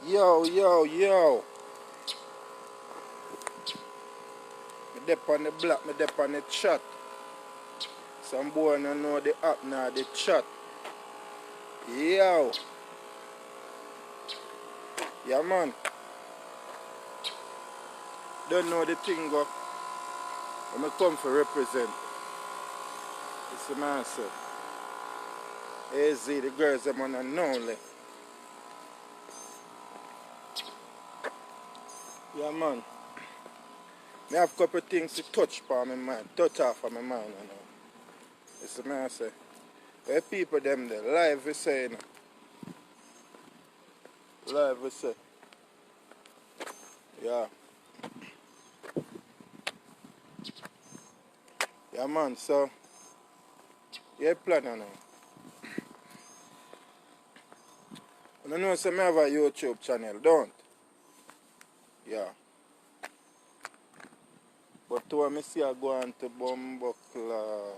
Yo. Me dep on the block, me dep on the chat. Some boy don't know the app now, the chat. Yo. Yeah, man. Don't know the thing go. When I come for represent. It's the man say. Ayze, the girls them on unknownly. Yeah, man. Me have a couple things to touch for my mind. Touch off of my mind, you know. It's the man say. Where people them there, live we say, you know. Live we say. Yeah. Yeah, man, so. Yeah, plan, you know. You know, say me have a YouTube channel, don't? Yeah. But to me see I go on to Bumbuckler.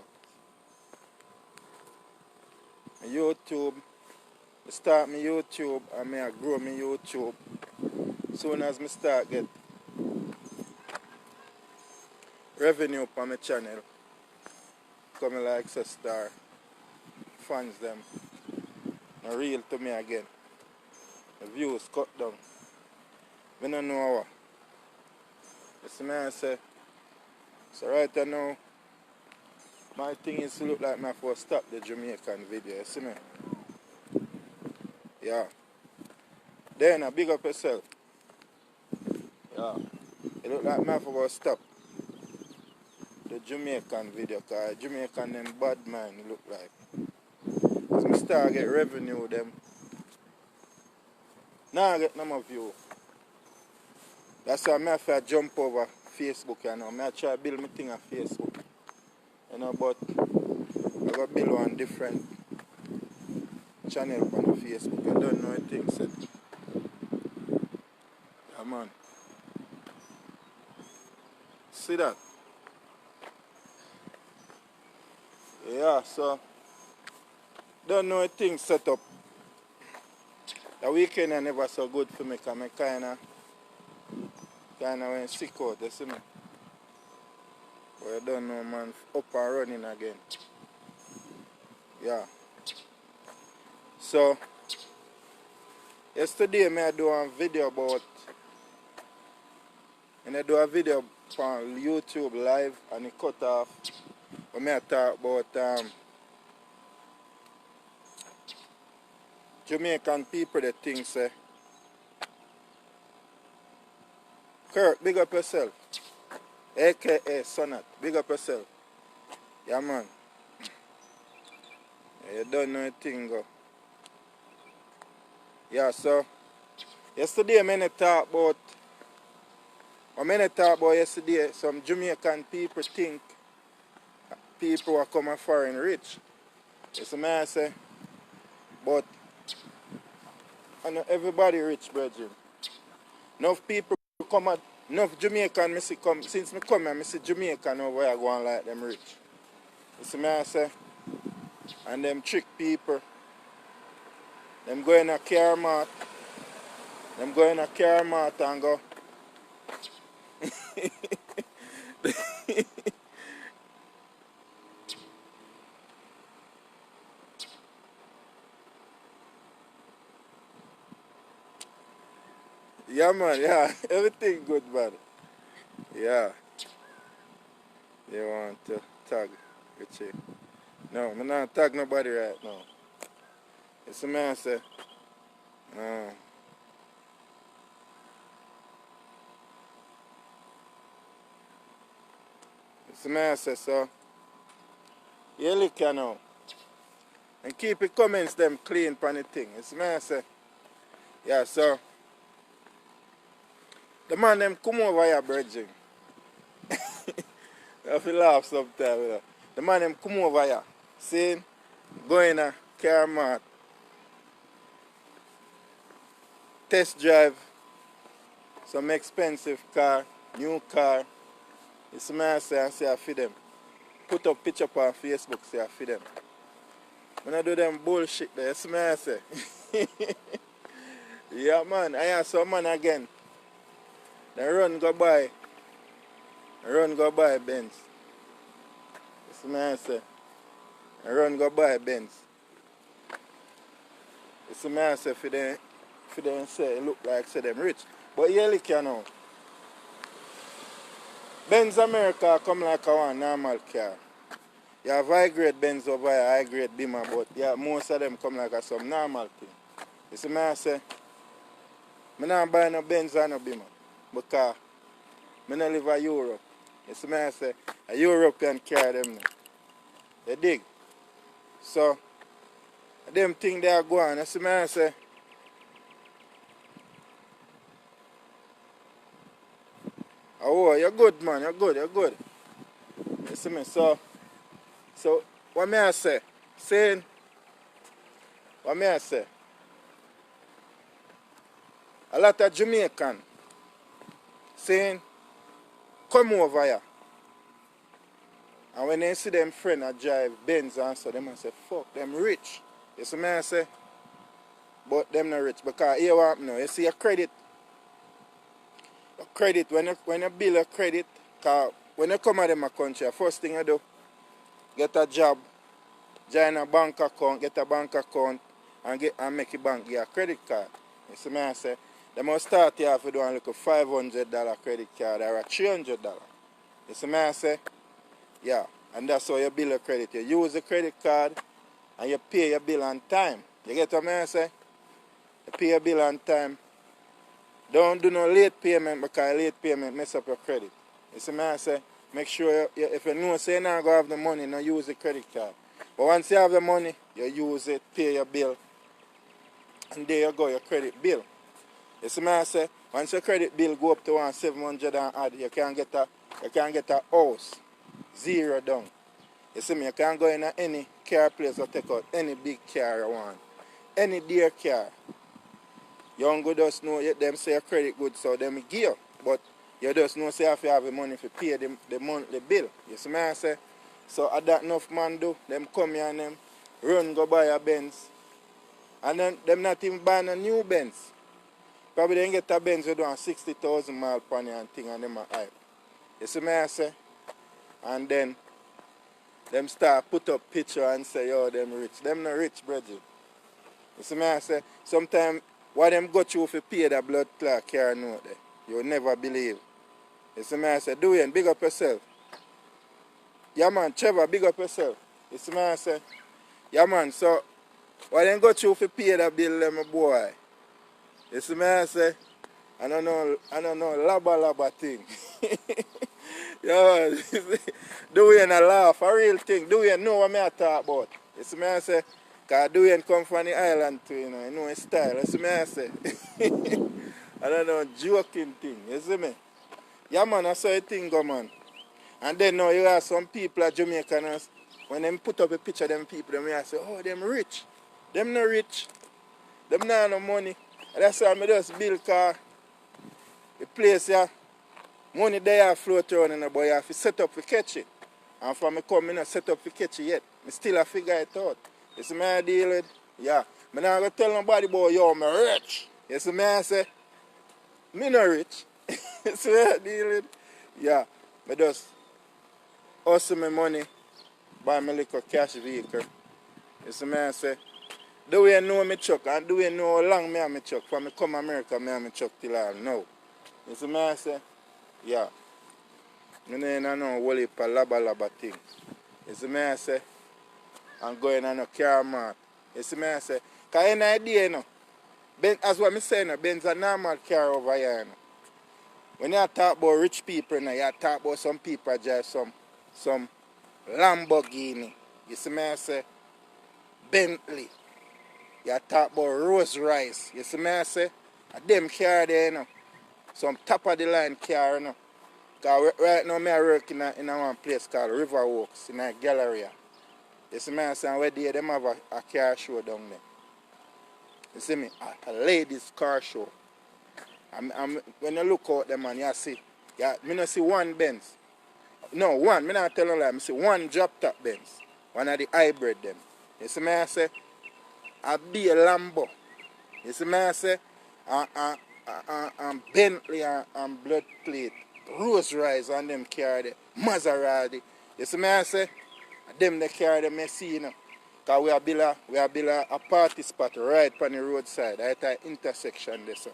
YouTube. I start my YouTube and I grow my YouTube. Soon as I start get revenue on my channel, come like a star, fans them, not real to me again. The views cut down. I don't know how. That's me I say. So right now, my thing is to look like me for stop the Jamaican video, you see me? Yeah. Then I big up yourself. Yeah. It look like me for stop the Jamaican video, because Jamaican them bad man it look like. As I start get revenue them. Now I get no more view. That's why I have to jump over Facebook, you know. I try to build my thing on Facebook. You know, but I got build one different channel on Facebook. I don't know anything said. Yeah, man. See that? Yeah, so don't know anything set up. The weekend I never so good for me because I kinda went sick out, you see me? But I don't know, man, up and running again. Yeah. So yesterday I do a video about, and I do a video on YouTube live and it cut off. When I talk about Jamaican people that think say, Kirk, big up yourself. AKA Sonat, big up yourself. Yeah, man. You don't know anything go. Yeah, so yesterday I talk about yesterday some Jamaican people think people are coming foreign rich. That's what I say. But I know everybody rich, brethren. Enough people come out, enough Jamaican me see come since me come here, I see Jamaican over here going like them rich. That's what I say. And them trick people. Them go in a car mart. Them go in a car mart and go. Yeah, man, yeah. Everything good, man. Yeah. You want to tag Richie? No, I'm not tag nobody right now. It's a man say. It's a man say, so you look here now. And keep the comments them clean for the thing. It's a man say. Yeah, so the man them come over here, bridging. I have to laugh sometimes. You know. The man them come over here. See, go in a car mart. Test drive some expensive car, new car. It's man say and say I feed them. Put up picture on Facebook, say I feed them. When I do them bullshit there, it's man say. Yeah, man. I have some man again. They run go by. Run go by Benz. That's what I say. They run go by Benz. That's what I say for them say it look like say them rich. But you look you know. Benz America come like a one normal car. You have high grade Benz over here, high grade Beamer, but yeah, most of them come like a some normal thing. You see me I say, I don't buy no Benz or no Beamer because I don't live in Europe. You see me I say, a European car them now. You dig? So, them thing they are going. You see me I say, oh, you're good man, you're good. You see me? So what may I say? Saying, what may I say? A lot of Jamaicans saying, come over here. And when they see them friend that drive Benz and so, they must say, fuck, them rich. You see me I say? But them not rich. Because here what now, you see your credit. Your credit, when you build a credit, because when you come out of my country, the first thing you do, get a job, join a bank account, get a bank account, and make a bank get a credit card. You see me I say? They must start here if you do like a $500 credit card or a $300. You see me I say? Yeah. And that's how you build a credit. You use the credit card and you pay your bill on time. You get what I say? You pay your bill on time. Don't do no late payment because late payment mess up your credit. You see me I say? Make sure if you know say you're not going to have the money, don't use the credit card. But once you have the money, you use it, pay your bill, and there you go, your credit bill. You see me I say? Once your credit bill go up to 700 and odd, you can get a house, zero down. You see me? You can go in any car place or take out any big car you want, any dear car. You don't go just know them say your credit good, so them give you. But you just know say if you have the money to pay the monthly bill. You see me I say? So at that enough man do, them come here and them run go buy a Benz. And then them not even buying a new Benz. Probably they get a Benz with 60,000 miles per year and thing and them a hype. You see me I say? And then them start put up picture and say, yo, them rich. Them not rich, brother. You see me I say? Sometimes what them go through for pay that blood clot car note there. You'll never believe. You see me I say, do it, big up yourself. Yeah man, Trevor, big up yourself. You see me I say? Yeah man, so what them go through for pay that bill them boy. You see me I say? I don't know, laba thing. Yeah, do we and a laugh, a real thing. Do we know what I talk about? You see me I say? Because do we come from the island too, you know his style. You see me I say? I don't know, joking thing. You see me? Yeah man, I saw a thing go man. And then now you have some people at Jamaica, when them put up a picture of them people, them I say, oh, them rich. Them not rich. Them not have no money. And that's why I just build car. The place here, money there float around in the boy, I have to set up to catch it. And for me come, I not set up to catch it yet. I still have to figure it out. You see me I deal with? Yeah. I'm not going to tell nobody about, yo, I'm rich. You see me I say, me not rich. You see me I deal with? Yeah. I just hustle my money, buy my little cash vehicle. You see me I say, do you know my truck and do you know how long I have my truck? From me come America, I have my truck till I know. You see me I say? Yeah. I don't know what heap of laba thing. You see me I say? I'm going on a car mart. You see me I say? Because any idea, you know, as what I'm saying, Benz a normal car over here. You know. When you talk about rich people, you know, you talk about some people drive some Lamborghini. You see me I say? Bentley. You talk about Rolls Royce. You see me I say? Them car there, you know. Some top of the line car, you know. Because right now I work in one place called Riverwalks in a Galleria. You see me I say? Where they them have a car show down there. You see me? A ladies car show. When you look out them and you see, I don't see one Benz. No, one. I not tell you lie. I see one drop top Benz. One of the hybrid them. You see me I say? A be a Lambo. You see me I say? and Bentley and blood plate, Rolls Royce and them carry the Maserati. You see me I say? Them they carry the Messi, you know. Because we have built a party spot right on the roadside, at an intersection there. So.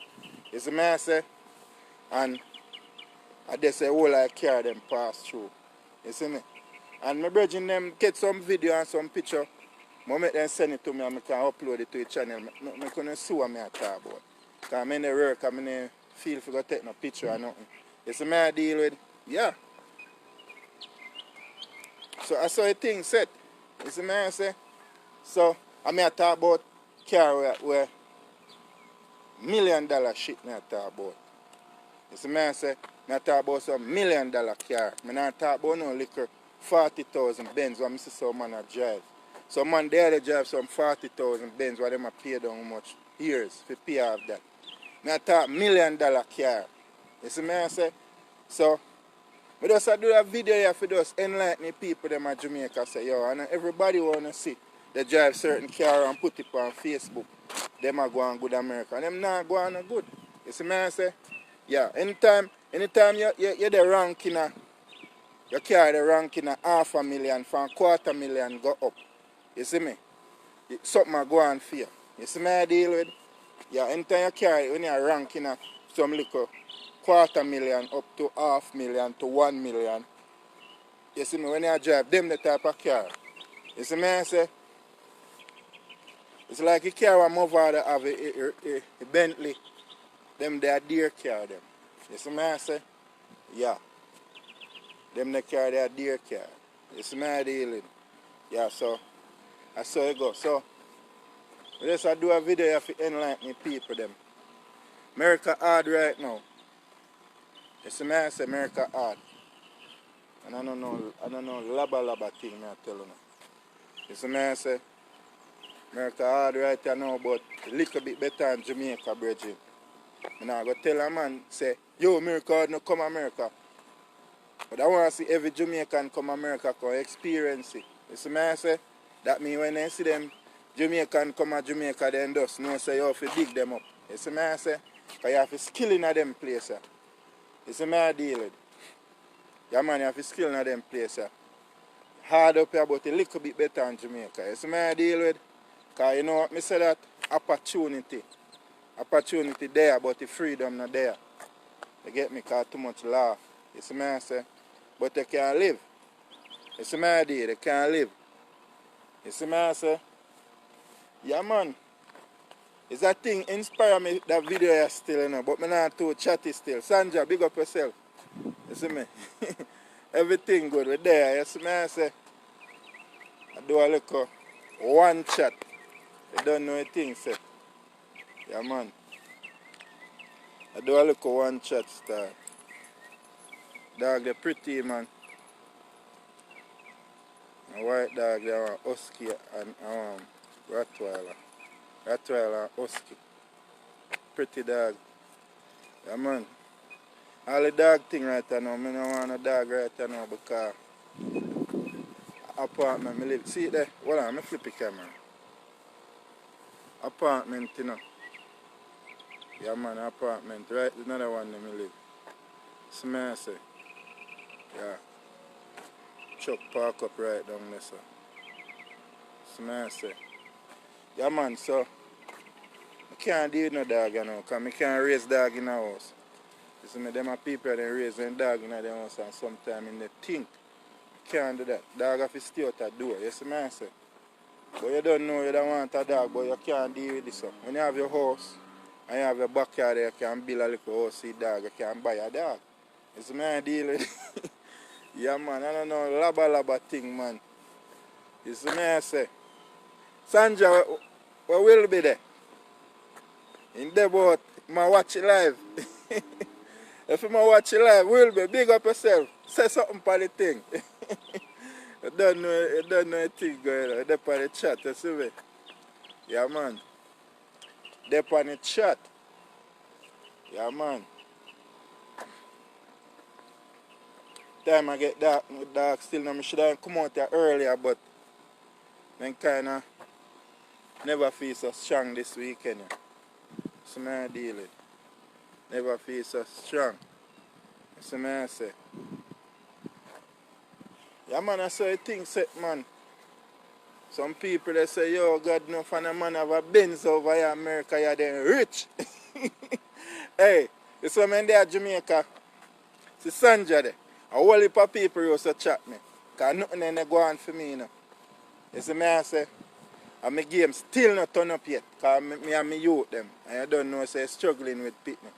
You see me I say? And they say all I carry them pass through. You see me? And my brethren them get some video and some picture. I make them send it to me and I can upload it to the channel. I can see what I talk about. Because I'm in the work, I'm in the field for take no picture or nothing. You see me I deal with? Yeah. So I saw a thing set. You see me I say? So I may talk about car where $1 million shit I talk about. You see me I say? I talk about some $1 million car. I not talk about no liquor 40,000 Benz what I see some man a drive. Some man there they drive some 40,000 Benz what them a pay down how much years to pay off that. I talk $1 million car. You see me I say? So I just do a video here for just enlighten people them at Jamaica say yo and everybody wanna see they drive certain car and put it on Facebook. Them are going good America. And them not going good. You see me I say? Yeah, anytime you're the ranking you carry the ranking of $500,000 from $250,000 go up. You see me? Something go on for you. You see me I deal with? Yeah, anytime you carry when you're ranking some little $250,000 up to $500,000 to $1 million. You see me when you drive them the type of car. You see me I say? It's like you carry a mother that have a Bentley. Them they are dear car them. You see me I say? Yeah. Them they carry their dear car. You see me I dealing. Yeah, so that's how it goes. So I just do a video here for enlighten people them. America hard right now. You see me I say America hard. And I don't know laba thing I tell you. You see me I say America hard right now but a little bit better than Jamaica brethren. And I go tell a man say, yo America hard no come America. But I want to see every Jamaican come America come experience it. You see me I say? That means when they see them Jamaican come to Jamaica then just know say you have to dig them up. You see me I say? Because you have to skill in them places. You see me I deal with? Yeah man, you have to skill in them places. Hard up here but a little bit better in Jamaica. You see me I deal with? Because you know what I say that? Opportunity. Opportunity there but the freedom not there. You get me? Because too much laugh. You see me I say? But they can't live. You see me I deal? They can't live. You see me I say? Yeah man. It's that thing inspire me that video here still, you know, but me not too chatty still. Sandra, big up yourself. You see me? Everything good with there. You see me I say? I do a little one chat. You don't know a thing set. Yeah man. I do a little one chat style. Dog they're pretty man. A white dog they are husky and Rottweiler. Rottweiler and husky. Pretty dog. Yeah man. All the dog thing right now, I don't want a dog right now because apartment I live. See it there? Hold on, I flip the camera. Apartment, you know. Yeah man, apartment. Right, another one that I live. See me I say. Yeah. Truck park up right down there, so. See me I say. Yeah man, so I can't deal with no dog you know, because I can't raise dog in the house. You see me, them are people that raise their dog in the house and sometimes in the think. Can't do that. Dog have to stay out the door. You see me I say. But you don't know you don't want a dog, but you can't deal with this. So. When you have your house and you have your backyard, you can build a little house with dog, you can buy a dog. You see me I deal with it. Yeah man, I don't know laba thing man. You see me I say. Sandra, we will be there. In the boat, I watch it live. If you watch it live, we'll be big up yourself. Say something for the thing. You don't know a thing going on. They're on the chat, you see me? Yeah man. They're on the chat. Yeah man. Time I get dark still now. I should have come out here earlier, but I kinda never feel so strong this weekend. So I deal with. Never feel so strong. So I say. Yeah, man, I say things set, man. Some people they say, yo, God no fan a man have a Benz over here in America, you're then rich. Hey, this woman there at Jamaica, see Sandra there. A whole heap of people used to chat me. Because nothing ain't go on for me, you know. You see me, I say, and my game still not turn up yet. Because me and my youth them. And I don't know, say, struggling with pitney.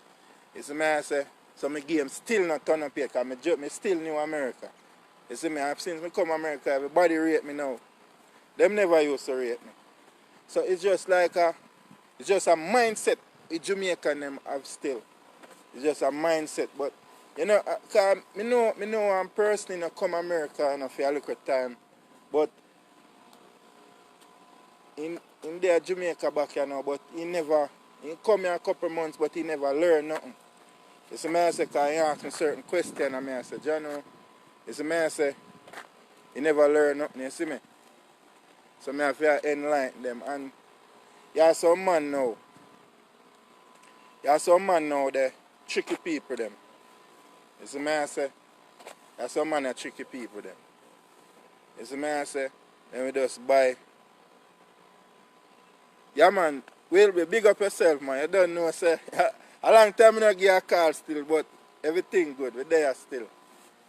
You see me, I say, so my game still not turn up yet. Because me still new America. You see me, since I come to America, everybody rate me now. Them never used to rate me. So it's just like it's just a mindset with Jamaican them have still. It's just a mindset. But you know, cause me know I'm personally not come America and for a little time. But in there Jamaica back here now, but he come here a couple months but he never learn nothing. You see me I say, cause he ask me certain question and I say, Jano, you see me I say, he never learn nothing, you see me? So I have to enlighten them. And you have some man now. You have some man now that tricky people them. You see me I say? You have some man that tricky people them. You see me I say? Then we just buy. Yeah man, will be big up yourself man. You don't know say. A long time I don't give you a call still, but everything good. We're there still.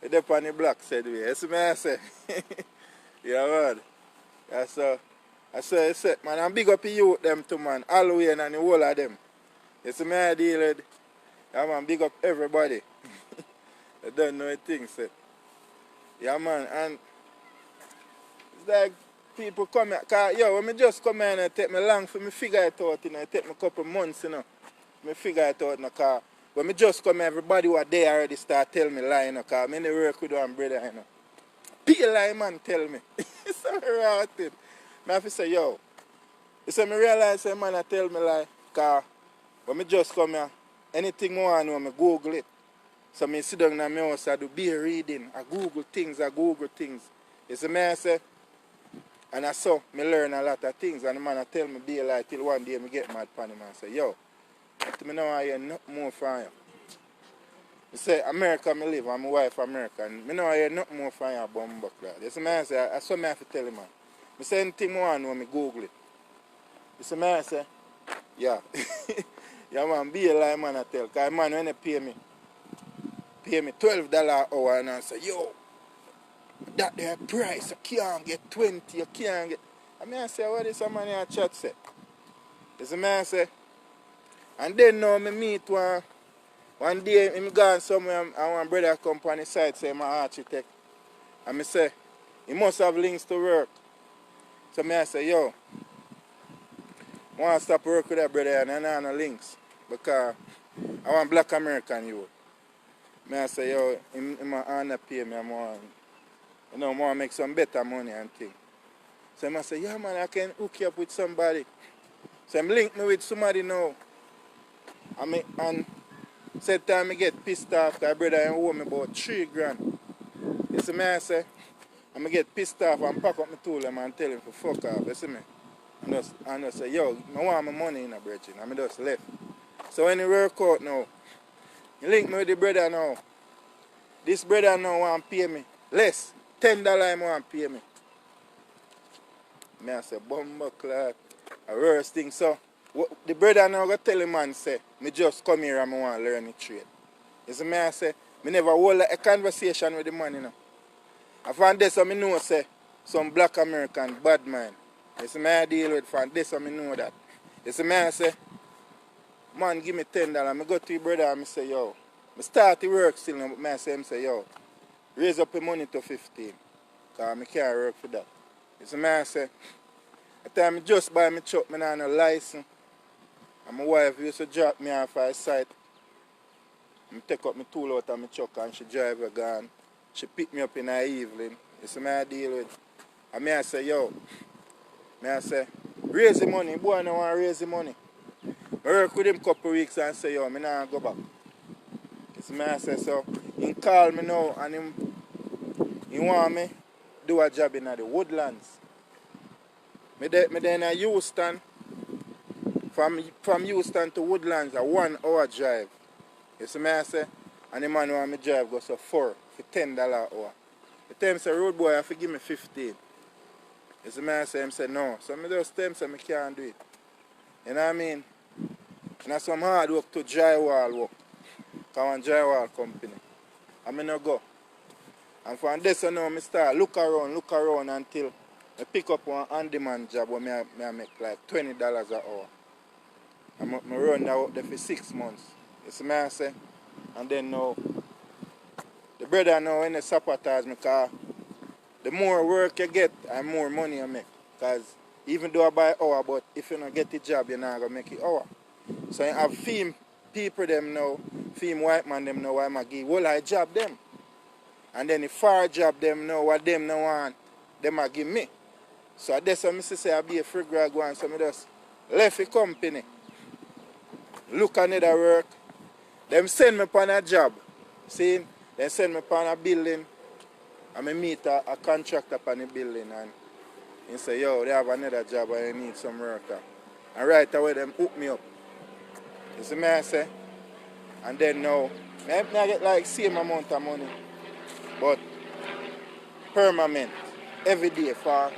We're there on the block said we. You see me I say? Yeah man. Yeah, so I say, man, I'm big up the youth them too, man. Halloween and the whole of them. You see me I deal with, yeah, man, big up everybody. I don't know a thing, say. Yeah, man, and it's like people come here, cause, yo, when I just come here and it take me long for me figure it out, you know, it take me a couple months, you know, me figure it out, you know, cause when I just come here, everybody who are there already start telling me lie, you know, cause I work with one brother, you know. Peel lie man tell me. It's so rotted. I have to say, yo. You see, I realize that man I tell me like, because when I just come here, anything I want to know, I Google it. So I sit down in my house, I do beer reading, I Google things. You see me I say, and I saw me learn a lot of things. And the man I tell me be like till one day I get mad upon him and say, yo, I know I hear nothing more from you. I say, America I live, and my wife American. I know I hear nothing more from you about that. You see me I say, I saw me have to tell him, man. I say anything I want to know, I Google it. You see me I say, yeah. Yeah man, be a lie man I tell. Because man when they pay me $12 an hour and I say, yo, that their price, you can't get 20, you can't get. I say, what is a man in chat say? You see me I say, and then now I meet one day I'm gone somewhere and one brother come on the side say I'm an architect. And I say, he must have links to work. So I say, yo, I want to stop work with that brother and I don't have no links. Because I want black American youth. I say, yo, I'm going to pay me. I want to make some better money and things. So I say, yeah man, I can hook you up with somebody. So I'm link me with somebody now. And said time I get pissed off because brother owe me about $3,000. You see me I say, I'm get pissed off and pack up my tool and tell him to fuck off, you see me? And I say, yo, I want my money in a bridge, and I just left. So when you work out now, you link me with the brother now. This brother now want to pay me less. $10 he want to pay me. I say, bumbo clot. A worst thing. So the brother now go tell the man say, me just come here and I want to learn the trade. You see me I say, me never hold a conversation with the man, you know. And from this I know say some black American bad man. You see me I deal with from this I know that. You see me I say, man give me $10. I go to the brother and I say, yo, I start the work still now, but I say, yo, raise up the money to 15. Because I can't work for that. You see me I say, at the time I just buy my truck, I have no license. And my wife used to drop me off at site. I take up my tool out of my truck and she drive her gone. She pick me up in the evening. You see me I deal with. And I say, yo, I say, raise the money. Boy, I don't want to raise the money. I work with him a couple of weeks and say, yo, I don't go back. You see me I say, so he call me now and he want me do a job in the woodlands. Me there in Houston From Houston to Woodlands, a 1 hour drive. You see me I say? And the man want me drive go so for $10 an hour. The time say road boy have to give me 15. You see me I say? Him say no. So I just tell him say I can't do it. You know what I mean? And that's some hard work to drywall work. Because I'm a drywall company. And I no go. And from this on now, I start look around until I pick up one on-demand job where I make like $20 an hour. And I run that out there for 6 months. You see me I say? And then now, the brother now when they sabotage me because the more work you get, and more money you make. Because even though I buy hour, but if you don't get the job, you're not going to make it hour. So I have film people them now, film white man them now, I give whole I job them. And then the far job them now, what them now want, them I give me. So that's what I say I be a free grad one, so I just left the company. Look another work. Them send me upon a job. See? They send me upon a building. And I meet a contractor upon the building and he say, yo, they have another job and I need some worker. And right away them hook me up. You see me I say? And then now, I get like same amount of money. But permanent. Every day for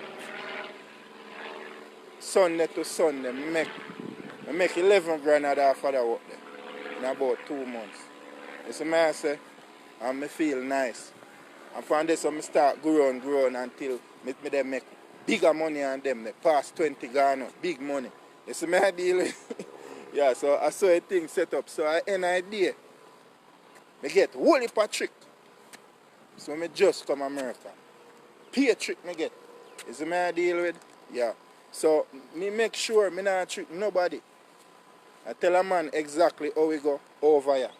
Sunday to Sunday. I make 11 grand out of that work there. In about 2 months. You see me I say? And I feel nice. And from this I start growing until I make bigger money on them. They pass 20 Ghana, big money. You see me I deal with? Yeah, so I saw a thing set up. So I had an idea. I get whole heap of trick. So I just come to America. Pay trick I get. You see me I deal with? Yeah. So me make sure I not trick nobody. I tell a man exactly how we go over here.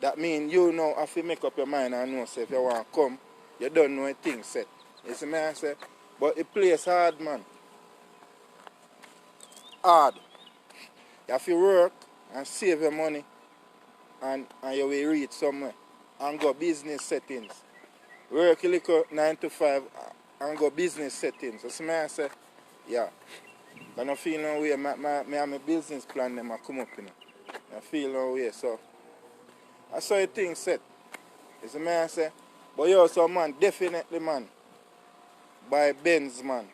That means you know have to make up your mind and know so if you want to come, you don't know a thing set. You see me I say? But it plays hard, man. Hard. You have to work and save your money and you will reach somewhere. And go business settings. Work a little 9 to 5 and go business settings. You see me I say? Yeah. I don't feel no way. I have my business plan them come up, you know. I feel no way. So I saw a thing set. You see me I say? But you also man, definitely man. Buy Benz man.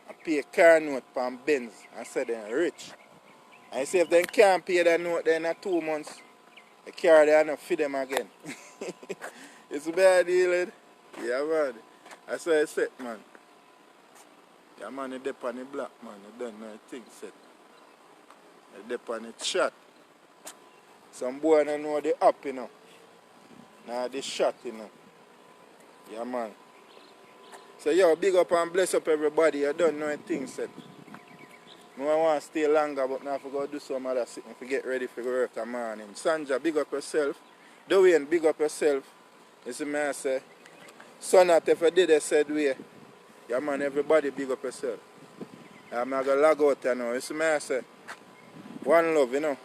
I pay a car note for Benz and say they're rich. And say if they can't pay that note then in 2 months, the car they are not feed them again. It's a bad deal, eh? Yeah man. I saw it set man. Yeah man, you dip on the black man, you don't know a thing set. You dip on the chat. Some boy don't know the app, you know. Now the shot, you know. Yeah man. So yo, big up and bless up everybody. You don't know a thing set. I want to stay longer, but now I go do some other thing to get ready for work in the morning. Sanja, big up yourself. Dwayne, big up yourself. You see me I say. Sonat, if I did I said way. Yeah man, everybody big up yourself. I'm going to log out now. You see me I say. One love, you know.